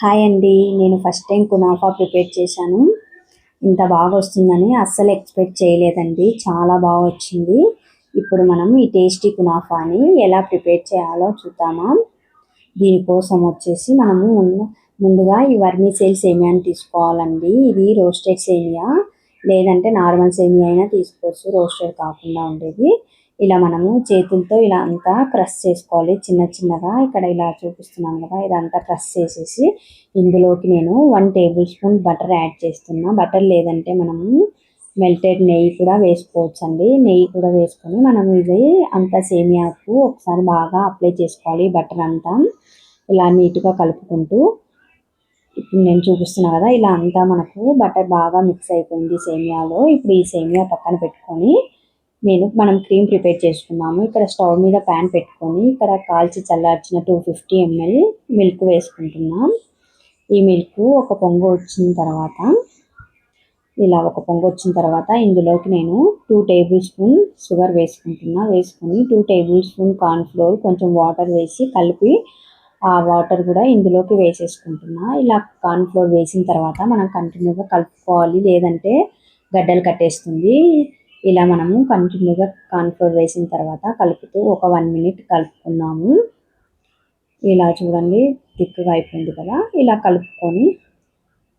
Hi అండి. నేను first time kunafa prepare చేశాను. ఇంత బాగా వస్తుందని అస్సలు ఎక్స్పెక్ట్ చేయలేదండి. చాలా బాగా వచ్చింది. ఇప్పుడు మనం ఈ టేస్టీ కునాఫాని ఎలా ప్రిపేర్ చేయాలో చూద్దామా. దీనికోసం వచ్చేసి మనము ముందుగా ఈ వర్మిసెల్ సేమియాని తీసుకోవాలండి. ఇది రోస్టెడ్ సేమియా, లేదంటే నార్మల్ సేమియా అయినా తీసుకోవచ్చు, రోస్టెడ్ కాకుండా ఉండేది. ఇలా మనము చేతులతో ఇలా అంతా క్రష్ చేసుకోవాలి చిన్న చిన్నగా. ఇక్కడ ఇలా చూపిస్తున్నాను కదా, ఇదంతా క్రష్ చేసేసి ఇందులోకి నేను 1 టేబుల్ స్పూన్ బటర్ యాడ్ చేస్తున్నా. బటర్ లేదంటే మనము మెల్టెడ్ నెయ్యి కూడా వేసుకోవచ్చు అండి. నెయ్యి కూడా వేసుకొని మనం ఇది అంతా సేమియాకు ఒకసారి బాగా అప్లై చేసుకోవాలి. బటర్ అంతా ఇలా నీట్గా కలుపుకుంటూ, ఇప్పుడు నేను చూపిస్తున్నా కదా, ఇలా అంతా మనకు బటర్ బాగా మిక్స్ అయిపోయింది సేమియాలో. ఇప్పుడు ఈ సేమియా పక్కన పెట్టుకొని మనం క్రీమ్ ప్రిపేర్ చేసుకున్నాము. ఇక్కడ స్టవ్ మీద ప్యాన్ పెట్టుకొని ఇక్కడ కాల్చి చల్లార్చిన 250 ml మిల్క్ వేసుకుంటున్నాం. ఈ మిల్క్ ఒక పొంగు వచ్చిన తర్వాత ఇందులోకి నేను 2 టేబుల్ స్పూన్ షుగర్ వేసుకుంటున్నా. వేసుకొని 2 టేబుల్ స్పూన్ కార్న్ ఫ్లోర్, కొంచెం వాటర్ వేసి కలిపి ఆ వాటర్ కూడా ఇందులోకి వేసేసుకుంటున్నా. ఇలా కార్న్ ఫ్లోర్ వేసిన తర్వాత మనం కంటిన్యూగా కలుపుకోవాలి, లేదంటే గడ్డలు కట్టేస్తుంది. ఇలా మనము కంటిన్యూగా కార్న్ ఫ్లోర్ వేసిన తర్వాత కలుపుతూ ఒక 1 మినిట్ కలుపుకున్నాము. ఇలా చూడండి, థిక్గా అయిపోయింది కదా. ఇలా కలుపుకొని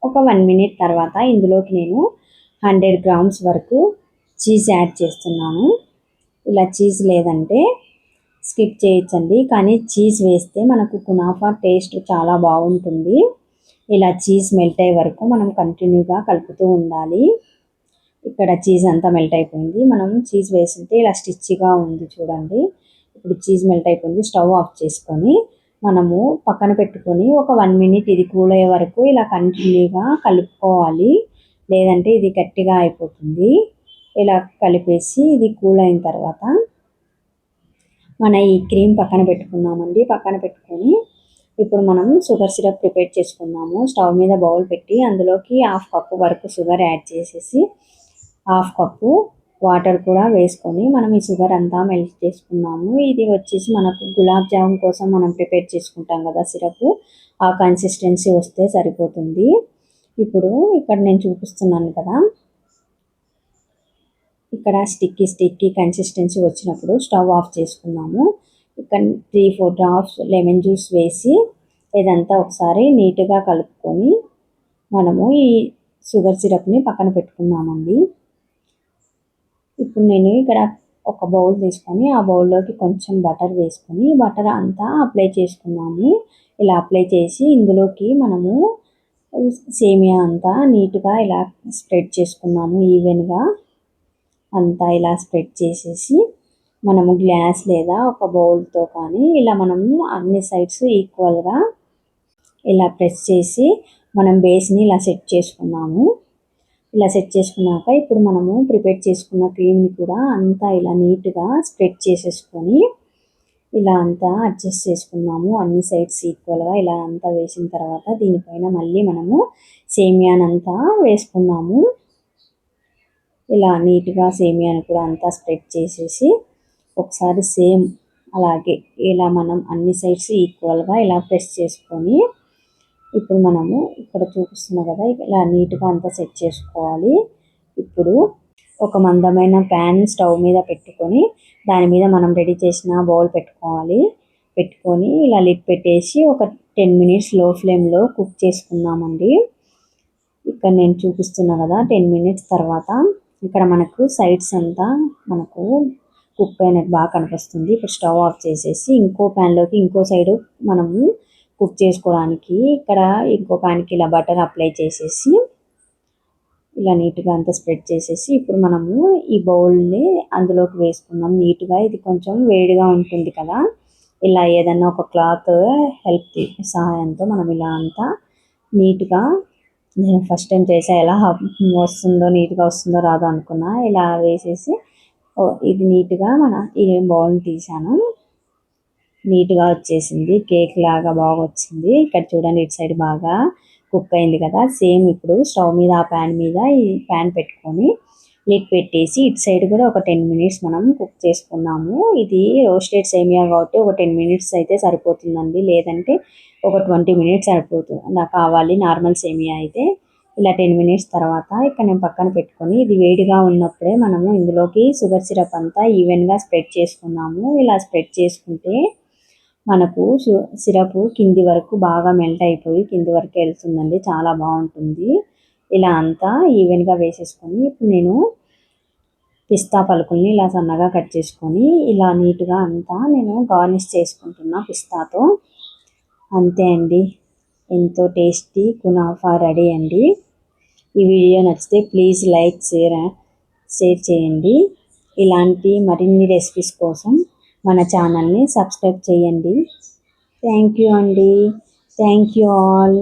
ఒక 1 మినిట్ తర్వాత ఇందులోకి నేను 100 గ్రామ్స్ వరకు చీజ్ యాడ్ చేస్తున్నాను. ఇలా చీజ్ లేదంటే స్కిప్ చేయొచ్చండి, కానీ చీజ్ వేస్తే మనకు కునాఫా టేస్ట్ చాలా బాగుంటుంది. ఇలా చీజ్ మెల్ట్ అయ్యే వరకు మనం కంటిన్యూగా కలుపుతూ ఉండాలి. ఇక్కడ చీజ్ అంతా మెల్ట్ అయిపోయింది. మనం చీజ్ వేసింటే ఇలా స్టిచ్గా ఉంది చూడండి. ఇప్పుడు చీజ్ మెల్ట్ అయిపోయింది. స్టవ్ ఆఫ్ చేసుకొని మనము పక్కన పెట్టుకొని ఒక 1 మినిట్ ఇది కూల్ అయ్యే వరకు ఇలా కంటిన్యూగా కలుపుకోవాలి, లేదంటే ఇది గట్టిగా అయిపోతుంది. ఇలా కలిపేసి ఇది కూల్ అయిన తర్వాత మన ఈ క్రీమ్ పక్కన పెట్టుకున్నామండి. పక్కన పెట్టుకొని ఇప్పుడు మనం షుగర్ సిరప్ ప్రిపేర్ చేసుకున్నాము. స్టవ్ మీద బౌల్ పెట్టి అందులోకి 1/2 కప్పు వరకు షుగర్ యాడ్ చేసేసి 1/2 కప్పు వాటర్ కూడా వేసుకొని మనం ఈ షుగర్ అంతా మెల్ట్ చేసుకున్నాము. ఇది వచ్చేసి మనకు గులాబ్ జామున్ కోసం మనం ప్రిపేర్ చేసుకుంటాం కదా సిరప్, ఆ కన్సిస్టెన్సీ వస్తే సరిపోతుంది. ఇప్పుడు ఇక్కడ నేను చూపిస్తున్నాను కదా, ఇక్కడ స్టిక్కీ కన్సిస్టెన్సీ వచ్చినప్పుడు స్టవ్ ఆఫ్ చేసుకున్నాము. ఇక్కడ 3-4 డ్రాప్స్ లెమన్ జ్యూస్ వేసి ఇదంతా ఒకసారి నీట్గా కలుపుకొని మనము ఈ షుగర్ సిరప్ని పక్కన పెట్టుకున్నామండి. ఇప్పుడు నేను ఇక్కడ ఒక బౌల్ తీసుకొని ఆ బౌల్లోకి కొంచెం బటర్ వేసుకొని బటర్ అంతా అప్లై చేసుకున్నాము. ఇలా అప్లై చేసి ఇందులోకి మనము సేమియా అంతా నీట్గా ఇలా స్ప్రెడ్ చేసుకున్నాము. ఈవెన్గా అంతా ఇలా స్ప్రెడ్ చేసేసి మనము గ్లాస్ లేదా ఒక బౌల్తో కానీ ఇలా మనము అన్ని సైడ్స్ ఈక్వల్గా ఇలా ప్రెస్ చేసి మనం బేస్ని ఇలా సెట్ చేసుకున్నాము. ఇలా సెట్ చేసుకున్నాక ఇప్పుడు మనము ప్రిపేర్ చేసుకున్న క్రీమ్ని కూడా అంతా ఇలా నీట్గా స్ప్రెడ్ చేసేసుకొని ఇలా అంతా అడ్జస్ట్ చేసుకున్నాము. అన్ని సైడ్స్ ఈక్వల్గా ఇలా అంతా వేసిన తర్వాత దీనిపైన మళ్ళీ మనము సేమియానంతా వేసుకున్నాము. ఇలా నీట్గా సేమియాని కూడా అంతా స్ప్రెడ్ చేసేసి ఒకసారి సేమ్ అలాగే ఇలా మనం అన్ని సైడ్స్ ఈక్వల్గా ఇలా ప్రెస్ చేసుకొని ఇప్పుడు మనము ఇక్కడ చూపిస్తున్నా కదా, ఇలా నీట్గా అంతా సెట్ చేసుకోవాలి. ఇప్పుడు ఒక మందమైన ప్యాన్ స్టవ్ మీద పెట్టుకొని దాని మీద మనం రెడీ చేసిన బౌల్ పెట్టుకొని ఇలా లిడ్ పెట్టేసి ఒక 10 మినిట్స్ లో ఫ్లేమ్లో కుక్ చేసుకుందామండి. ఇక్కడ నేను చూపిస్తున్నా కదా, 10 మినిట్స్ తర్వాత ఇక్కడ మనకు సైడ్స్ అంతా మనకు కుక్ అయినట్టు బాగా కనిపిస్తుంది. ఇప్పుడు స్టవ్ ఆఫ్ చేసేసి ఇంకో ప్యాన్లోకి ఇంకో సైడు మనము కుక్ చేసుకోవడానికి ఇక్కడ ఇంకో ప్యాన్కి ఇలా బటర్ అప్లై చేసేసి ఇలా నీట్గా అంతా స్ప్రెడ్ చేసేసి ఇప్పుడు మనము ఈ బౌల్ని అందులోకి వేసుకుందాం. నీట్గా ఇది కొంచెం వేడిగా ఉంటుంది కదా, ఇలా ఏదన్నా ఒక క్లాత్ హెల్ప్ సహాయంతో మనం ఇలా అంతా నీట్గా, నేను ఫస్ట్ టైం చేసా, ఎలా వస్తుందో నీట్గా వస్తుందో రాదో అనుకున్నా. ఇలా వేసేసి ఇది నీట్గా ఈ బౌల్ని తీసాను. నీట్గా వచ్చేసింది, కేక్ లాగా బాగా వచ్చింది. ఇక్కడ చూడండి, ఇటు సైడ్ బాగా కుక్ అయింది కదా. సేమ్ ఇప్పుడు స్టవ్ మీద ఆ ప్యాన్ మీద ఈ ప్యాన్ పెట్టుకొని లిడ్ పెట్టేసి ఇటు సైడ్ కూడా ఒక 10 మినిట్స్ మనం కుక్ చేసుకున్నాము. ఇది రోస్టెడ్ సేమియా కాబట్టి ఒక 10 మినిట్స్ అయితే సరిపోతుందండి, లేదంటే ఒక 20 మినిట్స్ సరిపోతుంది నాకు కావాలి నార్మల్ సేమియా అయితే. ఇలా 10 మినిట్స్ తర్వాత ఇక్కడ నేను పక్కన పెట్టుకొని ఇది వేడిగా ఉన్నప్పుడే మనము ఇందులోకి షుగర్ సిరప్ అంతా ఈవెన్గా స్ప్రెడ్ చేసుకున్నాము. ఇలా స్ప్రెడ్ చేసుకుంటే మనకు సిరప్ కింది వరకు బాగా మెల్ట్ అయిపోయి కింది వరకు వెళ్తుందండి. చాలా బాగుంటుంది. ఇలా అంతా ఈవెన్గా వేసేసుకొని ఇప్పుడు నేను పిస్తా పలుకుల్ని ఇలా సన్నగా కట్ చేసుకొని ఇలా నీట్గా అంతా నేను గార్నిష్ చేసుకుంటున్నా పిస్తాతో. అంతే అండి, ఎంతో టేస్టీ కునాఫా రెడీ అండి. ఈ వీడియో నచ్చితే ప్లీజ్ లైక్ షేర్ చేయండి. ఇలాంటి మరిన్ని రెసిపీస్ కోసం మన ఛానల్ని సబ్స్క్రైబ్ చేయండి. థ్యాంక్ యూ అండి. Thank you all.